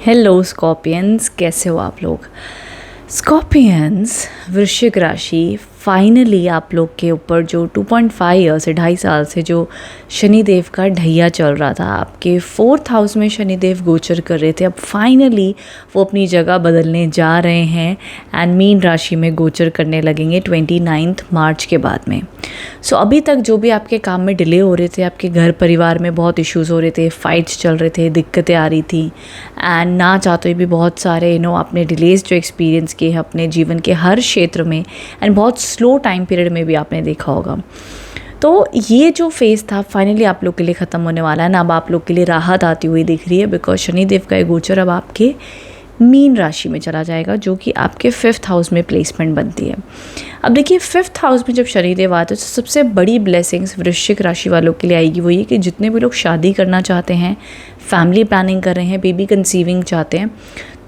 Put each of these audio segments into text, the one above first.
Hello Scorpions, कैसे हो आप लोग। स्कॉर्पियंस, वृश्चिक राशि, फाइनली आप लोग के ऊपर जो 2.5 ईयर से 2.5 साल से जो शनिदेव का ढैया चल रहा था, आपके 4th हाउस में शनिदेव गोचर कर रहे थे, अब फाइनली वो अपनी जगह बदलने जा रहे हैं एंड मीन राशि में गोचर करने लगेंगे 29 मार्च के बाद में। सो अभी तक जो भी आपके काम में डिले हो रहे थे, आपके घर परिवार में बहुत इश्यूज़ हो रहे थे, फाइट्स चल रहे थे, दिक्कतें आ रही थी एंड ना चाहते हुए भी बहुत सारे आपने डिलेज जो एक्सपीरियंस किए हैं अपने जीवन के हर क्षेत्र में एंड बहुत स्लो टाइम पीरियड में भी आपने देखा होगा। तो ये जो फेज़ था फाइनली आप लोग के लिए ख़त्म होने वाला है ना। अब आप लोग के लिए राहत आती हुई दिख रही है बिकॉज शनिदेव का ये गोचर अब आपके मीन राशि में चला जाएगा, जो कि आपके 5th हाउस में प्लेसमेंट बनती है। अब देखिए 5th हाउस में जब शनिदेव आते हैं तो सबसे बड़ी ब्लेसिंग्स वृश्चिक राशि वालों के लिए आएगी वो ये कि जितने भी लोग शादी करना चाहते हैं, फैमिली प्लानिंग कर रहे हैं, बेबी कंसीविंग चाहते हैं,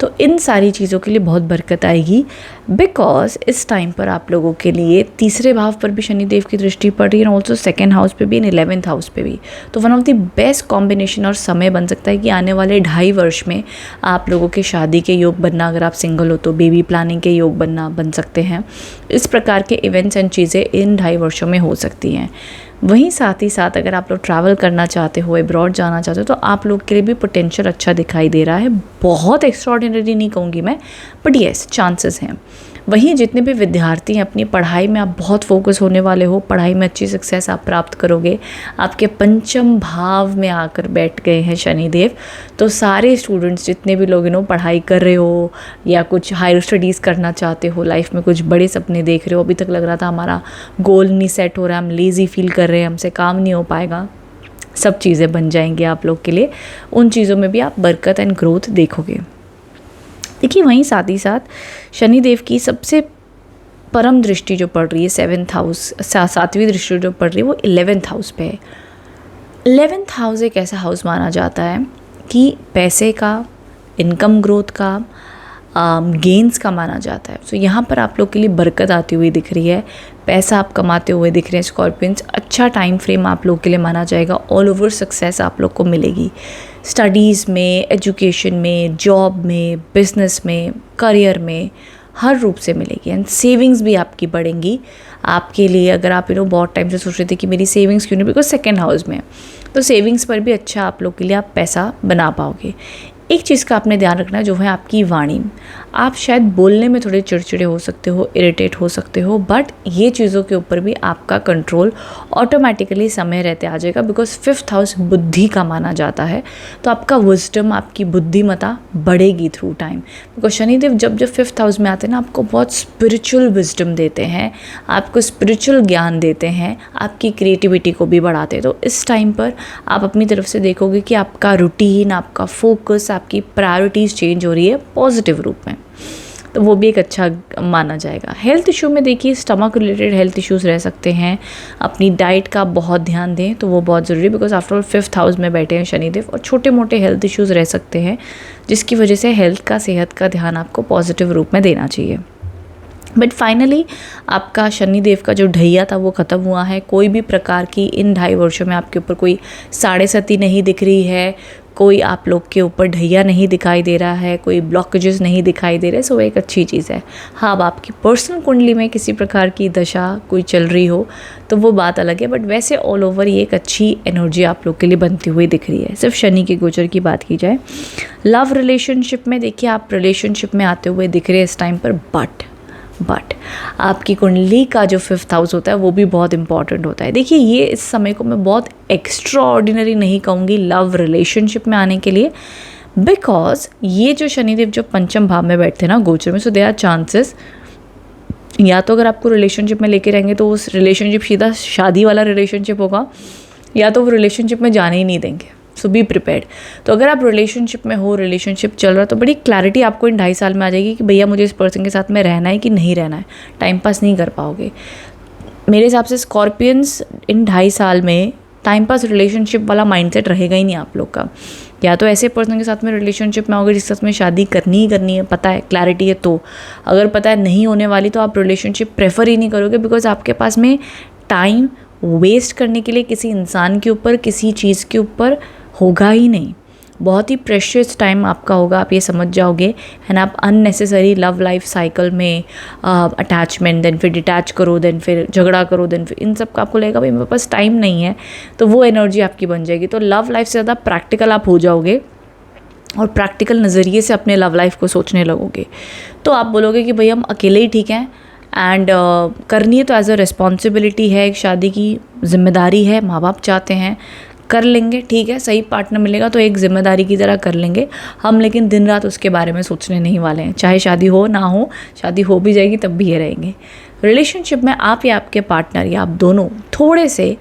तो इन सारी चीज़ों के लिए बहुत बरकत आएगी बिकॉज इस टाइम पर आप लोगों के लिए तीसरे भाव पर भी शनिदेव की दृष्टि पड़ रही है और ऑल्सो 2nd हाउस पे भी एंड 11th हाउस पे भी। तो one of the best combination और समय बन सकता है कि आने वाले 2.5 वर्ष में आप लोगों के शादी के योग बनना, अगर आप सिंगल हो तो बेबी प्लानिंग के योग बन सकते हैं। इस प्रकार के इवेंट्स एंड चीज़ें इन 2.5 वर्षों में हो सकती हैं। वहीं साथ ही साथ अगर आप लोग ट्रैवल करना चाहते हो, अब्रॉड जाना चाहते हो, तो आप लोग के लिए भी पोटेंशियल अच्छा दिखाई दे रहा है। बहुत एक्स्ट्रॉर्डिनरी नहीं कहूँगी मैं, बट येस चांसेस हैं। वहीं जितने भी विद्यार्थी हैं अपनी पढ़ाई में आप बहुत फोकस होने वाले हो, पढ़ाई में अच्छी सक्सेस आप प्राप्त करोगे। आपके 5th भाव में आकर बैठ गए हैं शनिदेव, तो सारे स्टूडेंट्स जितने भी लोग पढ़ाई कर रहे हो या कुछ हायर स्टडीज़ करना चाहते हो, लाइफ में कुछ बड़े सपने देख रहे हो, अभी तक लग रहा था हमारा गोल नहीं सेट हो रहा है, हम लेज़ी फील कर रहे हैं, हमसे काम नहीं हो पाएगा, सब चीज़ें बन जाएंगी आप लोग के लिए। उन चीज़ों में भी आप बरकत एंड ग्रोथ देखोगे। देखिए वहीं साथ ही साथ शनिदेव की सबसे परम दृष्टि जो पड़ रही है 7th हाउस, 7वीं दृष्टि जो पड़ रही है वो 11th हाउस पे है। 11th हाउस एक ऐसा हाउस माना जाता है कि पैसे का, इनकम ग्रोथ का, गेंस का माना जाता है। सो यहाँ पर आप लोग के लिए बरकत आती हुई दिख रही है, पैसा आप कमाते हुए दिख रहे हैं स्कॉर्पियंस। अच्छा टाइम फ्रेम आप लोग के लिए माना जाएगा, ऑल ओवर सक्सेस आप लोग को मिलेगी, स्टडीज़ में, एजुकेशन में, जॉब में, बिजनेस में, करियर में, हर रूप से मिलेगी एंड सेविंग्स भी आपकी बढ़ेंगी आपके लिए। अगर आप बहुत टाइम से सोच रहे थे कि मेरी सेविंग्स क्यों नहीं, बिकॉज 2nd हाउस में, तो सेविंग्स पर भी अच्छा आप लोग के लिए आप पैसा बना पाओगे। एक चीज़ का आपने ध्यान रखना है जो है आपकी वाणी। आप शायद बोलने में थोड़े चिड़चिड़े हो सकते हो, इरिटेट हो सकते हो, बट ये चीज़ों के ऊपर भी आपका कंट्रोल ऑटोमेटिकली समय रहते आ जाएगा बिकॉज 5th हाउस बुद्धि का माना जाता है। तो आपका विजडम, आपकी बुद्धिमत्ता बढ़ेगी थ्रू टाइम बिकॉज शनिदेव जब 5th हाउस में आते हैं ना, आपको बहुत स्पिरिचुअल विजडम देते हैं, आपको स्पिरिचुअल ज्ञान देते हैं, आपकी क्रिएटिविटी को भी बढ़ाते हैं। तो इस टाइम पर आप अपनी तरफ से देखोगे कि आपका रूटीन, आपका फोकस, आपकी प्रायोरिटीज़ चेंज हो रही है पॉजिटिव रूप में, तो वो भी एक अच्छा माना जाएगा। हेल्थ इशू में देखिए स्टमक रिलेटेड हेल्थ इश्यूज़ रह सकते हैं, अपनी डाइट का बहुत ध्यान दें, तो वो बहुत ज़रूरी है because after all 5th house में बैठे हैं शनिदेव, और छोटे मोटे हेल्थ इश्यूज़ रह सकते हैं जिसकी वजह से हेल्थ का, सेहत का ध्यान आपको पॉजिटिव रूप में देना चाहिए। बट फाइनली आपका शनिदेव का जो ढैया था वो ख़त्म हुआ है। कोई भी प्रकार की इन 2.5 वर्षों में आपके ऊपर कोई साढ़े सती नहीं दिख रही है, कोई आप लोग के ऊपर ढैया नहीं दिखाई दे रहा है, कोई ब्लॉकेजेस नहीं दिखाई दे रहे। सो एक अच्छी चीज़ है। हाँ, अब आपकी पर्सनल कुंडली में किसी प्रकार की दशा कोई चल रही हो तो वो बात अलग है, बट वैसे ऑल ओवर ये एक अच्छी एनर्जी आप लोग के लिए बनती हुई दिख रही है। सिर्फ शनि के गोचर की बात की जाए, लव रिलेशनशिप में देखिए आप रिलेशनशिप में आते हुए दिख रहे हैं इस टाइम पर, बट आपकी कुंडली का जो 5th हाउस होता है वो भी बहुत इंपॉर्टेंट होता है। देखिए ये इस समय को मैं बहुत एक्स्ट्रा ऑर्डिनरी नहीं कहूँगी लव रिलेशनशिप में आने के लिए, बिकॉज ये जो शनिदेव जो 5th भाव में बैठते हैं ना गोचर में, सो दे आर चांसेस, या तो अगर आपको रिलेशनशिप में लेके रहेंगे तो उस रिलेशनशिप सीधा शादी वाला रिलेशनशिप होगा, या तो वो रिलेशनशिप में जाने ही नहीं देंगे। सो बी प्रिपेयर्ड। तो अगर आप रिलेशनशिप में हो, रिलेशनशिप चल रहा है, तो बड़ी क्लैरिटी आपको इन 2.5 साल में आ जाएगी कि भैया मुझे इस पर्सन के साथ में रहना है कि नहीं रहना है। टाइम पास नहीं कर पाओगे। मेरे हिसाब से स्कॉर्पियंस इन 2.5 साल में टाइम पास रिलेशनशिप वाला माइंडसेट रहेगा ही नहीं आप लोग का। या तो ऐसे पर्सन के साथ में रिलेशनशिप में आओगे जिसके साथ में शादी करनी ही करनी है, पता है, क्लैरिटी है। तो अगर पता है नहीं होने वाली तो आप रिलेशनशिप प्रेफर ही नहीं करोगे बिकॉज आपके पास में टाइम वेस्ट करने के लिए किसी इंसान के ऊपर, किसी चीज़ के ऊपर होगा ही नहीं। बहुत ही प्रेशियस टाइम आपका होगा, आप ये समझ जाओगे। एंड आप अननेसेसरी लव लाइफ साइकिल में अटैचमेंट, देन फिर डिटैच करो, देन फिर झगड़ा करो, देन फिर इन सब का आपको लगेगा भाई मेरे पास टाइम नहीं है, तो वो एनर्जी आपकी बन जाएगी। तो लव लाइफ से ज़्यादा प्रैक्टिकल आप हो जाओगे और प्रैक्टिकल नज़रिए से अपने लव लाइफ को सोचने लगोगे। तो आप बोलोगे कि भाई हम अकेले ही ठीक हैं, एंड करनी है तो एज अ रिस्पॉन्सिबिलिटी है, एक शादी की जिम्मेदारी है, माँ बाप चाहते हैं कर लेंगे, ठीक है, सही पार्टनर मिलेगा तो एक जिम्मेदारी की तरह कर लेंगे हम, लेकिन दिन रात उसके बारे में सोचने नहीं वाले हैं। चाहे शादी हो ना हो, शादी हो भी जाएगी तब भी ये रहेंगे। रिलेशनशिप में आप या आपके पार्टनर या आप दोनों थोड़े से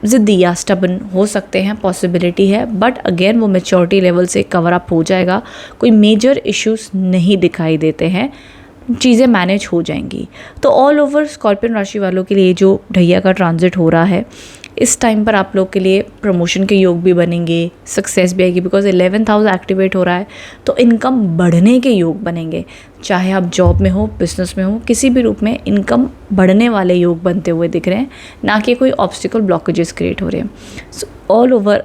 ज़िद्दी या स्टबन हो सकते हैं, पॉसिबिलिटी है, बट अगेन वो मैच्योरिटी लेवल से कवर अप हो जाएगा। कोई मेजर इश्यूज नहीं दिखाई देते हैं, चीज़ें मैनेज हो जाएंगी। तो ऑल ओवर स्कॉर्पियन राशि वालों के लिए जो ढैया का ट्रांजिट हो रहा है, इस टाइम पर आप लोग के लिए प्रमोशन के योग भी बनेंगे, सक्सेस भी आएगी, बिकॉज 11th हाउस एक्टिवेट हो रहा है, तो इनकम बढ़ने के योग बनेंगे। चाहे आप जॉब में हो, बिजनेस में हो, किसी भी रूप में इनकम बढ़ने वाले योग बनते हुए दिख रहे हैं, ना कि कोई ऑब्स्टिकल ब्लॉकेजेस क्रिएट हो रहे हैं। सो ऑल ओवर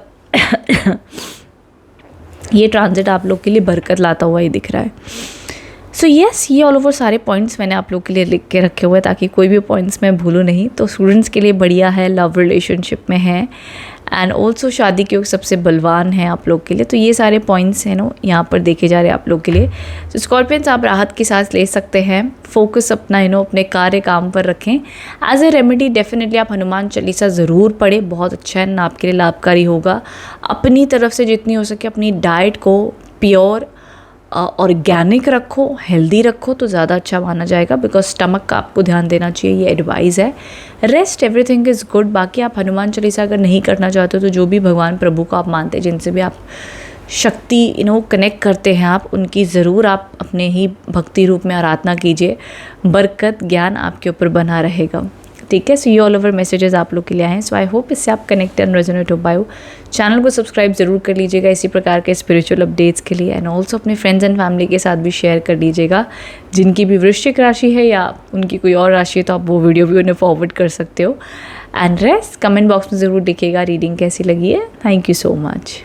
ये ट्रांजिट आप लोग के लिए बरकत लाता हुआ ही दिख रहा है। सो येस, ये ऑल ओवर सारे पॉइंट्स मैंने आप लोग के लिए लिख के रखे हुए ताकि कोई भी पॉइंट्स मैं भूलूँ नहीं। तो स्टूडेंट्स के लिए बढ़िया है, लव रिलेशनशिप में है, एंड ऑल्सो शादी के योग सबसे बलवान है आप लोग के लिए। तो ये सारे पॉइंट्स हैं नो यहाँ पर देखे जा रहे हैं आप लोग के लिए। तो स्कॉर्पियंस आप राहत की सांस ले सकते हैं, फोकस अपना अपने कार्य काम पर रखें। एज ए रेमेडी डेफिनेटली आप हनुमान चालीसा ज़रूर पढ़ें, बहुत अच्छा है ना, आपके लिए लाभकारी होगा। अपनी तरफ से जितनी हो सके अपनी डाइट को प्योर ऑर्गेनिक रखो, हेल्दी रखो तो ज़्यादा अच्छा माना जाएगा, बिकॉज स्टमक का आपको ध्यान देना चाहिए, ये एडवाइस है। Rest everything is good. बाकी आप हनुमान चालीसा अगर नहीं करना चाहते हो तो जो भी भगवान प्रभु को आप मानते हैं, जिनसे भी आप शक्ति कनेक्ट करते हैं, आप उनकी ज़रूर आप अपने ही भक्ति रूप में आराधना कीजिए, बरकत ज्ञान आपके ऊपर बना रहेगा। ठीक है, सो ये ऑल ओवर मैसेजेस आप लोग के लिए आए हैं। सो आई होप इससे आप कनेक्ट एंड रेजोनेट हो पाए हो। चैनल को सब्सक्राइब ज़रूर कर लीजिएगा इसी प्रकार के स्पिरिचुअल अपडेट्स के लिए, एंड ऑल्सो अपने फ्रेंड्स एंड फैमिली के साथ भी शेयर कर लीजिएगा। जिनकी भी वृश्चिक राशि है या उनकी कोई और राशि है तो आप वो वीडियो भी उन्हें फॉरवर्ड कर सकते हो। एंड रेस्ट कमेंट बॉक्स में ज़रूर लिखिएगा रीडिंग कैसी लगी है। Thank you so much.